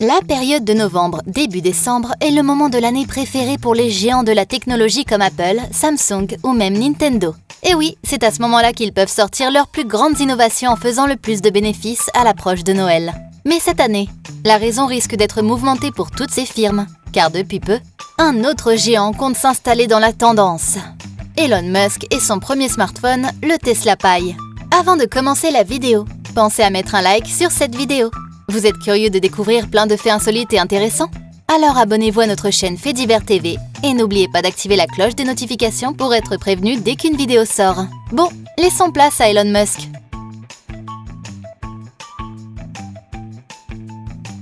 La période de novembre, début décembre est le moment de l'année préféré pour les géants de la technologie comme Apple, Samsung ou même Nintendo. Et oui, c'est à ce moment-là qu'ils peuvent sortir leurs plus grandes innovations en faisant le plus de bénéfices à l'approche de Noël. Mais cette année, la raison risque d'être mouvementée pour toutes ces firmes, car depuis peu, un autre géant compte s'installer dans la tendance. Elon Musk et son premier smartphone, le Tesla Pi. Avant de commencer la vidéo, pensez à mettre un like sur cette vidéo. Vous êtes curieux de découvrir plein de faits insolites et intéressants? Alors abonnez-vous à notre chaîne Faits Divers TV et n'oubliez pas d'activer la cloche des notifications pour être prévenu dès qu'une vidéo sort. Bon, laissons place à Elon Musk.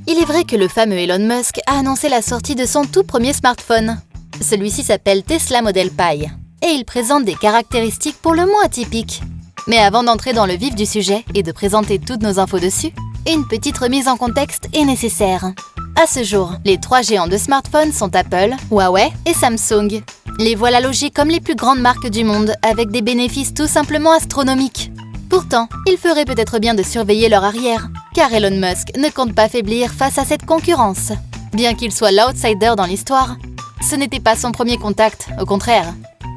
Il est vrai que le fameux Elon Musk a annoncé la sortie de son tout premier smartphone. Celui-ci s'appelle Tesla Model Pi et il présente des caractéristiques pour le moins atypiques. Mais avant d'entrer dans le vif du sujet et de présenter toutes nos infos dessus, une petite remise en contexte est nécessaire. À ce jour, les trois géants de smartphones sont Apple, Huawei et Samsung. Les voilà logés comme les plus grandes marques du monde, avec des bénéfices tout simplement astronomiques. Pourtant, il ferait peut-être bien de surveiller leur arrière, car Elon Musk ne compte pas faiblir face à cette concurrence. Bien qu'il soit l'outsider dans l'histoire, ce n'était pas son premier contact, au contraire.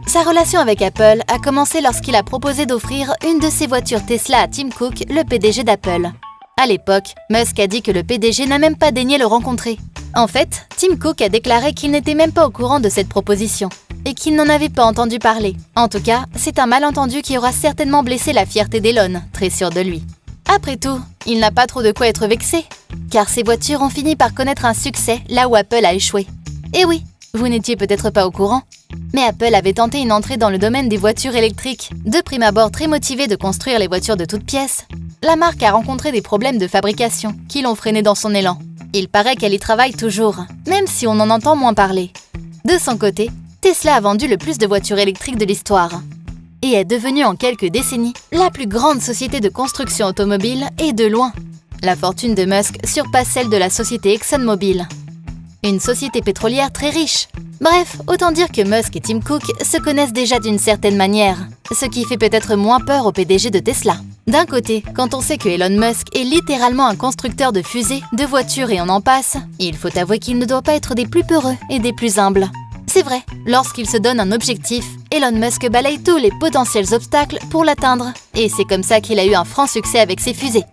Sa relation avec Apple a commencé lorsqu'il a proposé d'offrir une de ses voitures Tesla à Tim Cook, le PDG d'Apple. À l'époque, Musk a dit que le PDG n'a même pas daigné le rencontrer. En fait, Tim Cook a déclaré qu'il n'était même pas au courant de cette proposition et qu'il n'en avait pas entendu parler. En tout cas, c'est un malentendu qui aura certainement blessé la fierté d'Elon, très sûr de lui. Après tout, il n'a pas trop de quoi être vexé, car ses voitures ont fini par connaître un succès là où Apple a échoué. Et oui, vous n'étiez peut-être pas au courant, mais Apple avait tenté une entrée dans le domaine des voitures électriques. De prime abord très motivé de construire les voitures de toutes pièces, la marque a rencontré des problèmes de fabrication qui l'ont freiné dans son élan. Il paraît qu'elle y travaille toujours, même si on en entend moins parler. De son côté, Tesla a vendu le plus de voitures électriques de l'histoire et est devenue en quelques décennies la plus grande société de construction automobile et de loin. La fortune de Musk surpasse celle de la société ExxonMobil, une société pétrolière très riche. Bref, autant dire que Musk et Tim Cook se connaissent déjà d'une certaine manière, ce qui fait peut-être moins peur au PDG de Tesla. D'un côté, quand on sait que Elon Musk est littéralement un constructeur de fusées, de voitures et on en passe, il faut avouer qu'il ne doit pas être des plus peureux et des plus humbles. C'est vrai, lorsqu'il se donne un objectif, Elon Musk balaye tous les potentiels obstacles pour l'atteindre, et c'est comme ça qu'il a eu un franc succès avec ses fusées.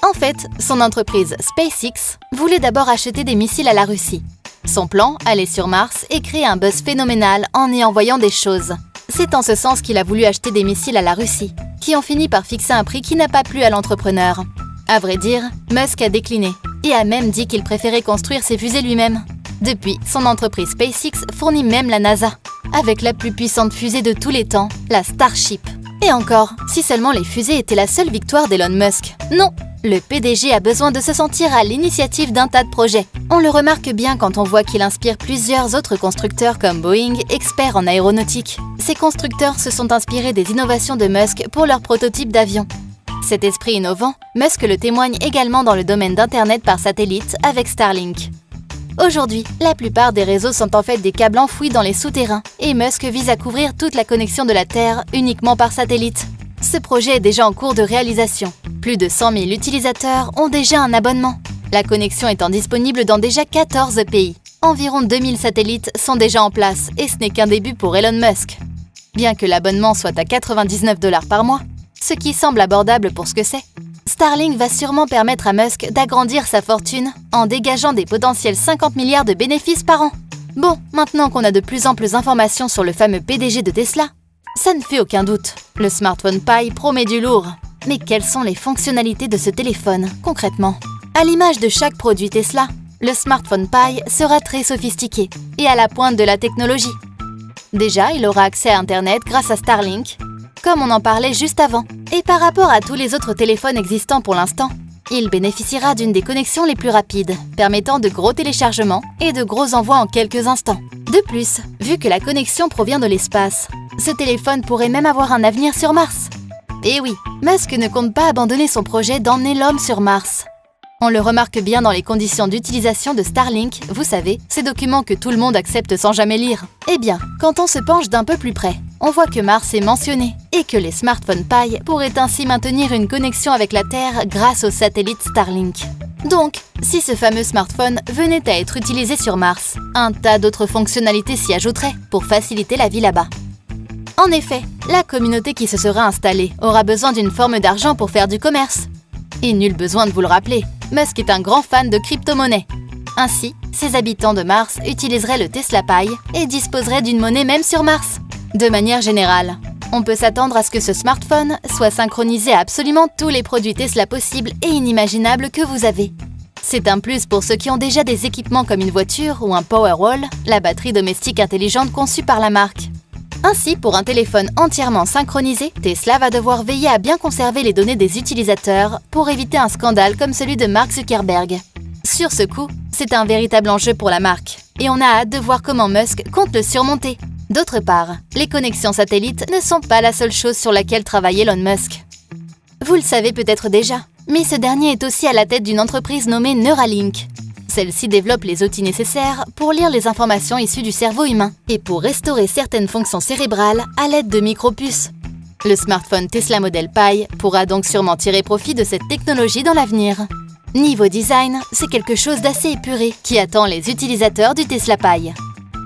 En fait, son entreprise SpaceX voulait d'abord acheter des missiles à la Russie. Son plan, aller sur Mars et créer un buzz phénoménal en y envoyant des choses. C'est en ce sens qu'il a voulu acheter des missiles à la Russie, qui ont fini par fixer un prix qui n'a pas plu à l'entrepreneur. À vrai dire, Musk a décliné et a même dit qu'il préférait construire ses fusées lui-même. Depuis, son entreprise SpaceX fournit même la NASA, avec la plus puissante fusée de tous les temps, la Starship. Et encore, si seulement les fusées étaient la seule victoire d'Elon Musk. Non, le PDG a besoin de se sentir à l'initiative d'un tas de projets. On le remarque bien quand on voit qu'il inspire plusieurs autres constructeurs comme Boeing, experts en aéronautique. Ces constructeurs se sont inspirés des innovations de Musk pour leurs prototypes d'avions. Cet esprit innovant, Musk le témoigne également dans le domaine d'Internet par satellite avec Starlink. Aujourd'hui, la plupart des réseaux sont en fait des câbles enfouis dans les souterrains et Musk vise à couvrir toute la connexion de la Terre uniquement par satellite. Ce projet est déjà en cours de réalisation. Plus de 100 000 utilisateurs ont déjà un abonnement. La connexion étant disponible dans déjà 14 pays. Environ 2000 satellites sont déjà en place et ce n'est qu'un début pour Elon Musk. Bien que l'abonnement soit à 99 $ par mois, ce qui semble abordable pour ce que c'est, Starlink va sûrement permettre à Musk d'agrandir sa fortune en dégageant des potentiels 50 milliards de bénéfices par an. Bon, maintenant qu'on a de plus amples informations sur le fameux PDG de Tesla, ça ne fait aucun doute, le smartphone Pi promet du lourd. Mais quelles sont les fonctionnalités de ce téléphone, concrètement? À l'image de chaque produit Tesla, le smartphone Pi sera très sophistiqué et à la pointe de la technologie. Déjà, il aura accès à Internet grâce à Starlink, comme on en parlait juste avant. Et par rapport à tous les autres téléphones existants pour l'instant, il bénéficiera d'une des connexions les plus rapides, permettant de gros téléchargements et de gros envois en quelques instants. De plus, vu que la connexion provient de l'espace, ce téléphone pourrait même avoir un avenir sur Mars. Et oui, Musk ne compte pas abandonner son projet d'emmener l'homme sur Mars. On le remarque bien dans les conditions d'utilisation de Starlink, vous savez, ces documents que tout le monde accepte sans jamais lire. Eh bien, quand on se penche d'un peu plus près, on voit que Mars est mentionné et que les smartphones Pi pourraient ainsi maintenir une connexion avec la Terre grâce au satellite Starlink. Donc, si ce fameux smartphone venait à être utilisé sur Mars, un tas d'autres fonctionnalités s'y ajouteraient pour faciliter la vie là-bas. En effet, la communauté qui se sera installée aura besoin d'une forme d'argent pour faire du commerce. Et nul besoin de vous le rappeler, Musk est un grand fan de crypto-monnaies. Ainsi, ses habitants de Mars utiliseraient le Tesla Pi et disposeraient d'une monnaie même sur Mars. De manière générale, on peut s'attendre à ce que ce smartphone soit synchronisé à absolument tous les produits Tesla possibles et inimaginables que vous avez. C'est un plus pour ceux qui ont déjà des équipements comme une voiture ou un Powerwall, la batterie domestique intelligente conçue par la marque. Ainsi, pour un téléphone entièrement synchronisé, Tesla va devoir veiller à bien conserver les données des utilisateurs pour éviter un scandale comme celui de Mark Zuckerberg. Sur ce coup, c'est un véritable enjeu pour la marque, et on a hâte de voir comment Musk compte le surmonter. D'autre part, les connexions satellites ne sont pas la seule chose sur laquelle travaille Elon Musk. Vous le savez peut-être déjà, mais ce dernier est aussi à la tête d'une entreprise nommée Neuralink. Celle-ci développe les outils nécessaires pour lire les informations issues du cerveau humain et pour restaurer certaines fonctions cérébrales à l'aide de micropuces. Le smartphone Tesla Model Pi pourra donc sûrement tirer profit de cette technologie dans l'avenir. Niveau design, c'est quelque chose d'assez épuré qui attend les utilisateurs du Tesla Pi.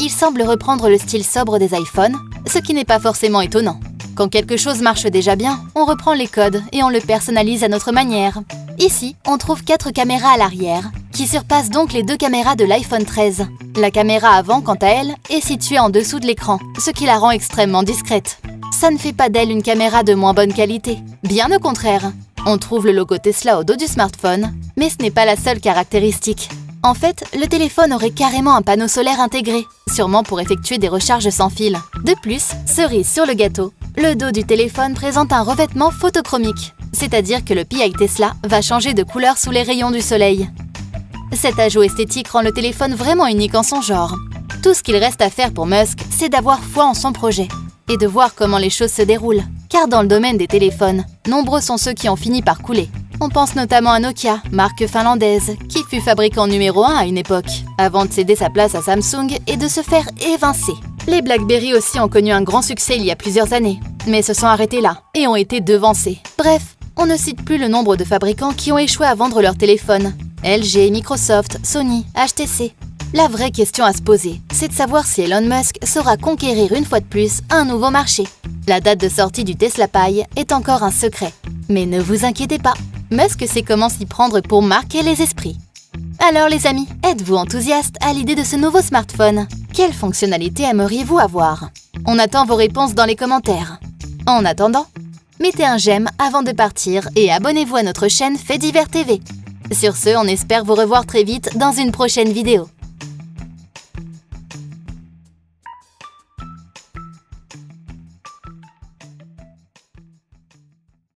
Il semble reprendre le style sobre des iPhones, ce qui n'est pas forcément étonnant. Quand quelque chose marche déjà bien, on reprend les codes et on le personnalise à notre manière. Ici, on trouve 4 caméras à l'arrière, qui surpassent donc les 2 caméras de l'iPhone 13. La caméra avant, quant à elle, est située en dessous de l'écran, ce qui la rend extrêmement discrète. Ça ne fait pas d'elle une caméra de moins bonne qualité, bien au contraire. On trouve le logo Tesla au dos du smartphone, mais ce n'est pas la seule caractéristique. En fait, le téléphone aurait carrément un panneau solaire intégré, sûrement pour effectuer des recharges sans fil. De plus, cerise sur le gâteau, le dos du téléphone présente un revêtement photochromique, c'est-à-dire que le Pi Tesla va changer de couleur sous les rayons du soleil. Cet ajout esthétique rend le téléphone vraiment unique en son genre. Tout ce qu'il reste à faire pour Musk, c'est d'avoir foi en son projet et de voir comment les choses se déroulent. Car dans le domaine des téléphones, nombreux sont ceux qui ont fini par couler. On pense notamment à Nokia, marque finlandaise, qui fut fabricant numéro 1 à une époque, avant de céder sa place à Samsung et de se faire évincer. Les BlackBerry aussi ont connu un grand succès il y a plusieurs années, mais se sont arrêtés là et ont été devancés. Bref, on ne cite plus le nombre de fabricants qui ont échoué à vendre leurs téléphones. LG, Microsoft, Sony, HTC. La vraie question à se poser, c'est de savoir si Elon Musk saura conquérir une fois de plus un nouveau marché. La date de sortie du Tesla Pi est encore un secret. Mais ne vous inquiétez pas, Musk sait comment s'y prendre pour marquer les esprits. Alors les amis, êtes-vous enthousiastes à l'idée de ce nouveau smartphone? Quelles fonctionnalités aimeriez-vous avoir? On attend vos réponses dans les commentaires. En attendant, mettez un j'aime avant de partir et abonnez-vous à notre chaîne Faits Divers TV. Sur ce, on espère vous revoir très vite dans une prochaine vidéo.